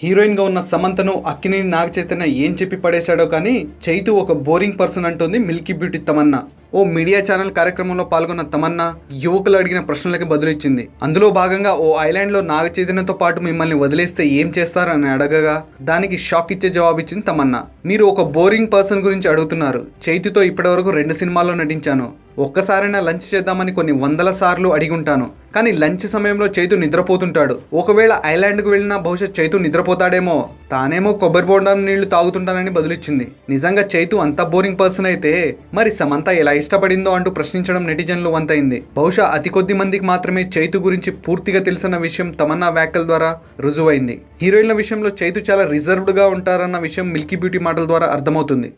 హీరోయిన్గా ఉన్న సమంతను అక్కినేని నాగ చైతన్య ఏం చెప్పి పడేశాడో కానీ చైతు ఒక బోరింగ్ పర్సన్ అంటుంది మిల్కీ బ్యూటీ తమన్నా. ఓ మీడియా ఛానల్ కార్యక్రమంలో పాల్గొన్న తమన్నా యువకులు అడిగిన ప్రశ్నలకి బదులిచ్చింది. అందులో భాగంగా ఓ ఐలాండ్లో నాగ చైతన్యతో పాటు మిమ్మల్ని వదిలేస్తే ఏం చేస్తారని అడగగా దానికి షాక్ ఇచ్చే జవాబిచ్చింది తమన్నా. మీరు ఒక బోరింగ్ పర్సన్ గురించి అడుగుతున్నారు. చైతుతో ఇప్పటివరకు 2 సినిమాల్లో నటించాను. ఒక్కసారైనా లంచ్ చేద్దామని కొన్ని వందల సార్లు అడిగుంటాను. కానీ లంచ్ సమయంలో చైతు నిద్రపోతుంటాడు. ఒకవేళ ఐలాండ్కు వెళ్ళినా బహుశా చైతు నిద్రపోతాడేమో. తానేమో కొబ్బరి బోండం నీళ్లు తాగుతుంటానని బదులిచ్చింది. నిజంగా చైతు అంత బోరింగ్ పర్సన్ అయితే మరి సమంత ఎలా ఇష్టపడిందో అంటూ ప్రశ్నించడం నెటిజన్లు వంతైంది. బహుశా అతి కొద్ది మందికి మాత్రమే చైతు గురించి పూర్తిగా తెలిసిన విషయం తమన్నా వ్యాఖ్యల ద్వారా రుజువైంది. హీరోయిన్ల విషయంలో చైతు చాలా రిజర్వ్డ్గా ఉంటారన్న విషయం మిల్కీ బ్యూటీ మాటల ద్వారా అర్థమవుతుంది.